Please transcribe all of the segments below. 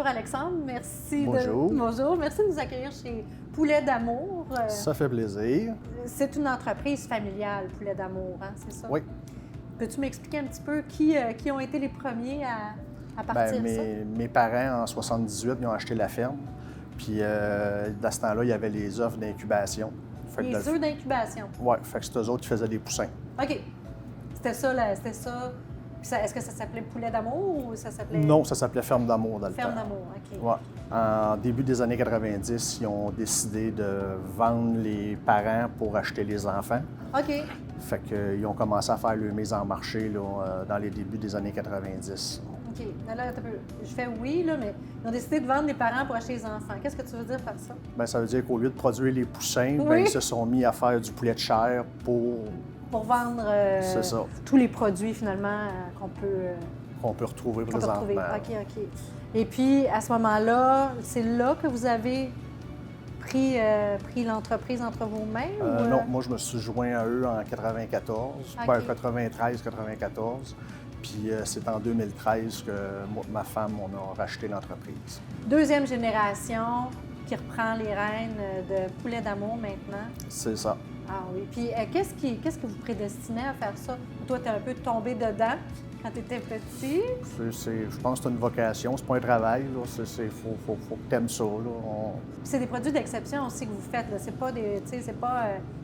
bonjour Alexandre, merci Bonjour. Bonjour, merci de nous accueillir chez Poulet d'Amour. Ça fait plaisir. C'est une entreprise familiale, Poulet d'Amour, hein, c'est ça? Oui. Peux-tu m'expliquer un petit peu qui ont été les premiers à partir de ça? Mes parents, en 78, ils ont acheté la ferme. Puis, dans ce temps-là, il y avait les offres d'incubation. Les œufs d'incubation? Oui, fait que c'était eux autres qui faisaient des poussins. OK. C'était ça. Puis est-ce que ça s'appelait Poulet d'Amour ou ça s'appelait... Non, ça s'appelait Ferme d'Amour dans le temps. Ferme d'Amour, OK. Ouais. En début des années 90, ils ont décidé de vendre les parents pour acheter les enfants. OK. Fait qu'ils ont commencé à faire le mise en marché là, dans les débuts des années 90. OK. Là, je fais oui, là, mais ils ont décidé de vendre les parents pour acheter les enfants. Qu'est-ce que tu veux dire par ça? Bien, ça veut dire qu'au lieu de produire les poussins, Oui. bien, ils se sont mis à faire du poulet de chair Pour vendre C'est ça. tous les produits, finalement, qu'on peut retrouver qu'on peut présentement. retrouver. OK. Et puis, à ce moment-là, c'est là que vous avez pris l'entreprise entre vos mains? ou, Non, moi, je me suis joint à eux en 94, OK. ben, 93-94. Puis c'est en 2013 que moi et ma femme, on a racheté l'entreprise. Deuxième génération qui reprend les rênes de Poulet d'Amour maintenant. C'est ça. Ah oui. Puis, qu'est-ce que vous prédestinez à faire ça? Toi, tu es un peu tombé dedans quand tu étais petit. Je pense que c'est une vocation, c'est pas un travail. Faut que tu aimes ça. Là. C'est des produits d'exception aussi que vous faites. Là. C'est pas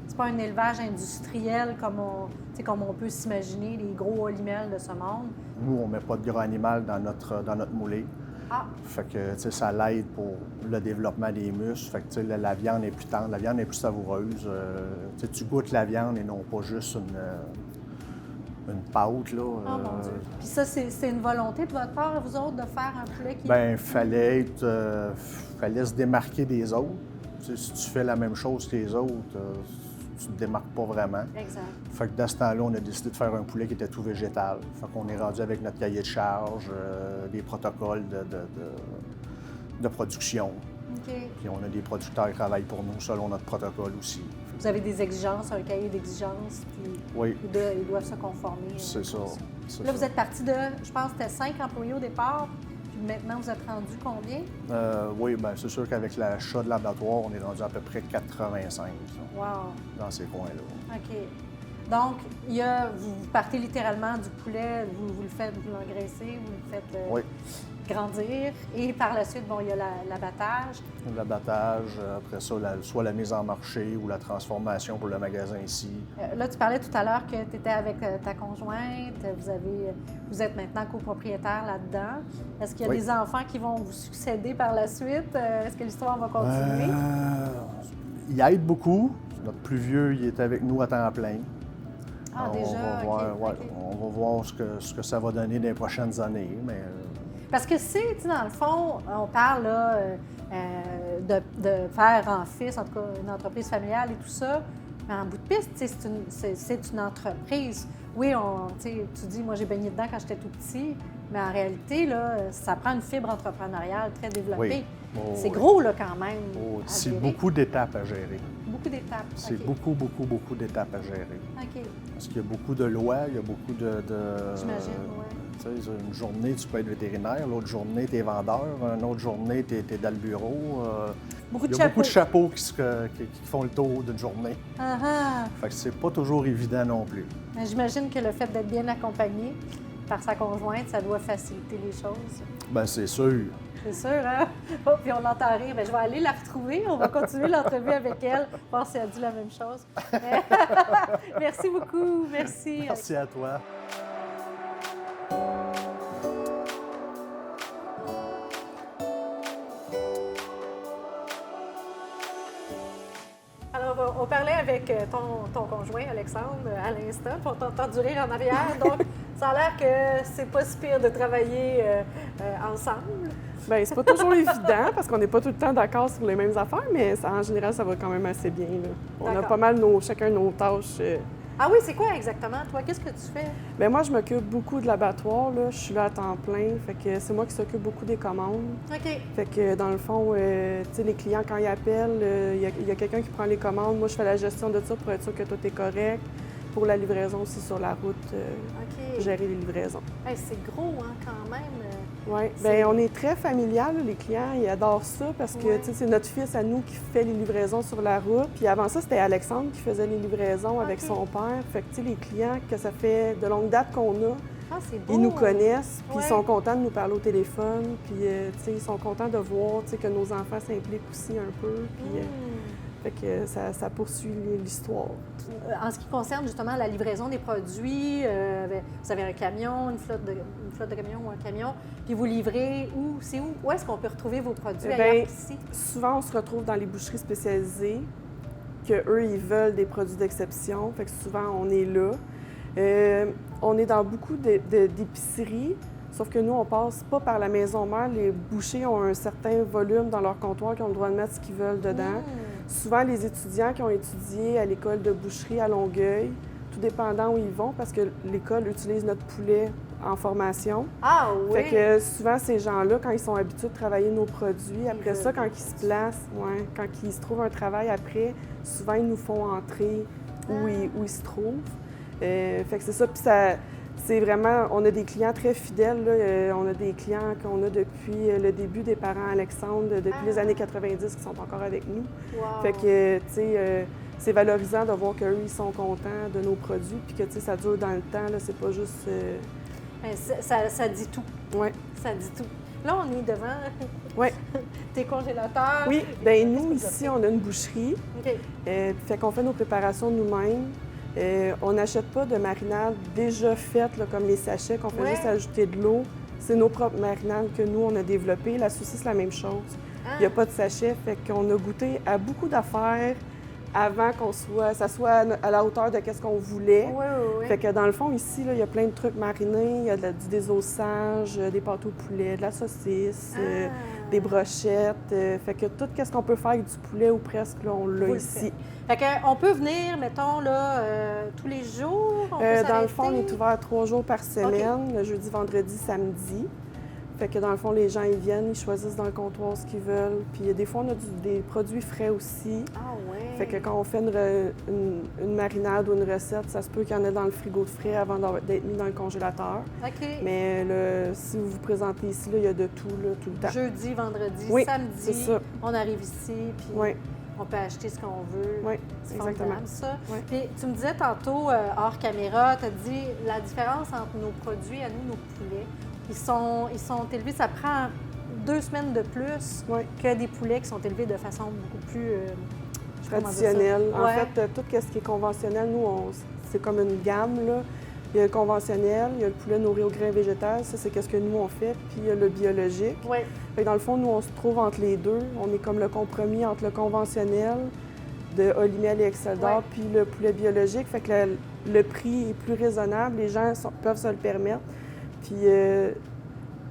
c'est pas un élevage industriel comme on peut s'imaginer, les gros olimels de ce monde. Nous, on met pas de gras animal dans notre moulée. Ah! Fait que, tu sais, ça l'aide pour le développement des muscles. Fait que, tu sais, la viande est plus tendre, la viande est plus savoureuse. Tu sais, tu goûtes la viande et non pas juste une pâte, là. Oh mon Dieu! Puis ça, c'est une volonté de votre part, à vous autres, de faire un poulet qui... Bien, fallait se démarquer des autres. Tu sais, si tu fais la même chose que les autres, tu te démarques pas vraiment. Exact. Fait que dans ce temps-là, on a décidé de faire un poulet qui était tout végétal. Fait qu'on est rendu avec notre cahier de charge, des protocoles de production. OK. Puis on a des producteurs qui travaillent pour nous selon notre protocole aussi. Vous avez des exigences, un cahier d'exigences, puis Oui, ils doivent se conformer. c'est ça. c'est Là, ça. vous êtes parti de, je pense que c'était 5 employés au départ, puis maintenant, vous êtes rendu combien? Oui, bien, c'est sûr qu'avec l'achat de l'abattoir, on est rendu à peu près 85 là, Wow! dans ces coins-là. OK. Donc, vous partez littéralement du poulet, vous le faites, vous l'engraissez, vous le faites Oui, grandir. Et par la suite, bon, il y a l'abattage. l'abattage, après ça, soit la mise en marché ou la transformation pour le magasin ici. Là, tu parlais tout à l'heure que tu étais avec ta conjointe, vous êtes maintenant copropriétaire là-dedans. Est-ce qu'il y a Oui. des enfants qui vont vous succéder par la suite? Est-ce que l'histoire va continuer? Il aide beaucoup. Notre plus vieux, il est avec nous à temps plein. Ah, déjà? On va voir, OK, ouais, OK. on va voir ce que ça va donner dans les prochaines années. Mais Parce que c'est, tu sais, dans le fond, on parle là, de père en fils, en tout cas une entreprise familiale et tout ça, mais en bout de piste, tu sais, c'est une entreprise. Oui, tu sais, tu dis, moi j'ai baigné dedans quand j'étais tout petit, mais en réalité, là, ça prend une fibre entrepreneuriale très développée. Oui. Oh, C'est oui. gros, là, quand même. oh, à c'est gérer. beaucoup d'étapes à gérer. Beaucoup d'étapes. C'est OK. beaucoup d'étapes à gérer. OK. Parce qu'il y a beaucoup de lois, il y a beaucoup de... J'imagine, oui. Tu sais, une journée, tu peux être vétérinaire, l'autre journée, tu es vendeur, une autre journée, tu es dans le bureau. Beaucoup de Il y a beaucoup de chapeaux. chapeaux qui font le tour d'une journée. Ah, ah. Fait que c'est pas toujours évident non plus. Mais j'imagine que le fait d'être bien accompagné par sa conjointe, ça doit faciliter les choses. Bien, c'est sûr. C'est sûr, hein? Oh, puis on l'entend rire. Bien, je vais aller la retrouver. On va continuer l'entrevue avec elle, voir si elle dit la même chose. Merci beaucoup. Merci. Merci à toi. Alors, on parlait avec ton conjoint, Alexandre, à l'instant, puis on t'a entendu rire en arrière. Donc, ça a l'air que c'est pas si pire de travailler ensemble. Bien, c'est pas toujours évident parce qu'on n'est pas tout le temps d'accord sur les mêmes affaires, mais en général, ça va quand même assez bien. Là. On a D'accord. pas mal chacun nos tâches. Ah oui, c'est quoi exactement, toi? Qu'est-ce que tu fais? Bien, moi, je m'occupe beaucoup de l'abattoir. Là. Je suis là à temps plein. Fait que c'est moi qui s'occupe beaucoup des commandes. OK. Fait que dans le fond, tu sais, les clients, quand ils appellent, il y a quelqu'un qui prend les commandes. Moi, je fais la gestion de ça pour être sûr que tout est correct. Pour la livraison aussi sur la route, OK. gérer les livraisons. Hey, c'est gros, hein, quand même. Oui, C'est- bien, on est très familial, là, les clients, ils adorent ça parce que Ouais. tu sais, c'est notre fils à nous qui fait les livraisons sur la route. Puis avant ça, c'était Alexandre qui faisait les livraisons avec OK. son père. Fait que tu sais, les clients, que ça fait de longue date qu'on a, Ah, c'est beau! ils nous connaissent, puis Ouais. ils sont contents de nous parler au téléphone, puis tu sais, ils sont contents de voir tu sais, que nos enfants s'impliquent aussi un peu. Puis fait que ça poursuit l'histoire. En ce qui concerne justement la livraison des produits, vous avez un camion, une flotte de camions ou un camion, puis vous livrez où? C'est où? Où est-ce qu'on peut retrouver vos produits Eh ailleurs bien, qu'ici? souvent, on se retrouve dans les boucheries spécialisées, qu'eux, ils veulent des produits d'exception. Fait que souvent, on est là. On est dans beaucoup d'épiceries, sauf que nous, on passe pas par la maison mère. Les bouchers ont un certain volume dans leur comptoir qui ont le droit de mettre ce qu'ils veulent dedans. Souvent, les étudiants qui ont étudié à l'école de boucherie à Longueuil, tout dépendant où ils vont, parce que l'école utilise notre poulet en formation. Ah oui! Fait que souvent, ces gens-là, quand ils sont habitués de travailler nos produits, après ça, veulent quand ils se placent, quand ils se trouvent un travail après, souvent, ils nous font entrer où ils se trouvent. Fait que c'est ça. Puis c'est vraiment, on a des clients très fidèles. Là. On a des clients qu'on a depuis le début des parents Alexandre, depuis les années 90, qui sont encore avec nous. Wow. Fait que, tu sais, c'est valorisant de voir qu'eux, ils sont contents de nos produits, puis que, tu sais, ça dure dans le temps. Là, c'est pas juste... Ben, ça dit tout. Oui. Ça dit tout. Là, on est devant Oui. tes congélateurs. Oui. Qu'est-ce Bien, que nous, vous ici, offrez? on a une boucherie. OK. Fait qu'on fait nos préparations nous-mêmes. On n'achète pas de marinade déjà faite, là, comme les sachets, qu'on fait Ouais. juste ajouter de l'eau. C'est nos propres marinades que nous, on a développées. La saucisse, la même chose. Il n'y a pas de sachet, fait qu'on a goûté à beaucoup d'affaires avant ça soit à la hauteur de ce qu'on voulait. Oui, oui, Fait que dans le fond, ici, là, il y a plein de trucs marinés. Il y a du désossage, des pâtes au poulet, de la saucisse, des brochettes. Fait que tout ce qu'on peut faire avec du poulet ou presque, là, on l'a Vous le ici. Fait qu'on peut venir, mettons, là, tous les jours? On peut Dans le fond, on s'arrêter? est ouvert 3 jours par semaine, le jeudi, vendredi, samedi. Fait que dans le fond, les gens, ils viennent, ils choisissent dans le comptoir ce qu'ils veulent. Puis des fois, on a des produits frais aussi. Ah ouais. Fait que quand on fait une marinade ou une recette, ça se peut qu'il y en ait dans le frigo de frais avant d'être mis dans le congélateur. OK. Mais si vous vous présentez ici, là, il y a de tout, là, tout le temps. Jeudi, vendredi, Oui, samedi, c'est ça. on arrive ici, puis Oui, on peut acheter ce qu'on veut. oui, C'est exactement. formidable, ça. Oui. Puis tu me disais tantôt, hors caméra, tu as dit la différence entre nos produits, à nous, nos poulets, ils sont élevés, ça prend 2 semaines de plus Oui. que des poulets qui sont élevés de façon beaucoup plus Traditionnel. comment dire ça? En Ouais. fait, tout ce qui est conventionnel, nous, c'est comme une gamme, là. Il y a le conventionnel, il y a le poulet nourri au grain végétal, ça, c'est ce que nous, on fait, puis il y a le biologique. Oui. Fait que dans le fond, nous, on se trouve entre les deux. On est comme le compromis entre le conventionnel de Olimel et Exceldor, Ouais. puis le poulet biologique. Fait que le prix est plus raisonnable, les gens peuvent se le permettre. Puis,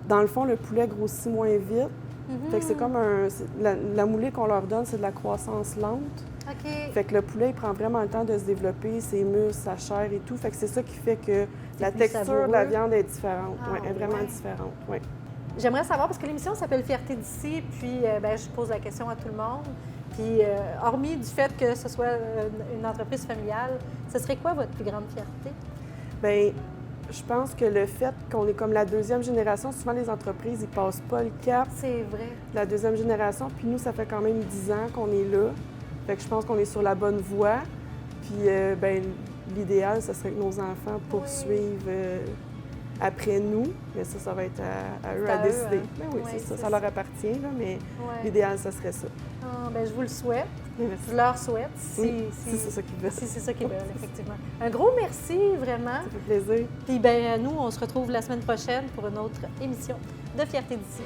dans le fond, le poulet grossit moins vite. Fait que c'est comme la moulée qu'on leur donne, c'est de la croissance lente. OK. Fait que le poulet, il prend vraiment le temps de se développer, ses muscles, sa chair et tout. Fait que c'est ça qui fait que la plus texture de la savoureux. viande est différente. Ah, Ouais, elle est vraiment ouais. différente. Ouais. J'aimerais savoir, parce que l'émission s'appelle Fierté d'ici, puis ben, je pose la question à tout le monde. Puis, hormis du fait que ce soit une entreprise familiale, ce serait quoi votre plus grande fierté? Bien, je pense que le fait qu'on est comme la deuxième génération, souvent les entreprises, ils passent pas le cap C'est vrai. de la deuxième génération. Puis nous, ça fait quand même 10 ans qu'on est là. Fait que je pense qu'on est sur la bonne voie. Puis, ben, l'idéal, ce serait que nos enfants poursuivent après nous. Mais ça va être à eux C'est à à eux, décider. hein? Ben oui, Ouais, c'est ça. c'est Ça leur appartient, là, mais Ouais. l'idéal, ce serait ça. Ah, ben, je vous le souhaite. Mais merci. Je leur souhaite. Oui, si c'est ça qu'ils veulent. Si c'est ça qu'ils veulent, effectivement. Un gros merci, vraiment. Ça fait plaisir. Puis, ben, nous, on se retrouve la semaine prochaine pour une autre émission de Fierté d'ici.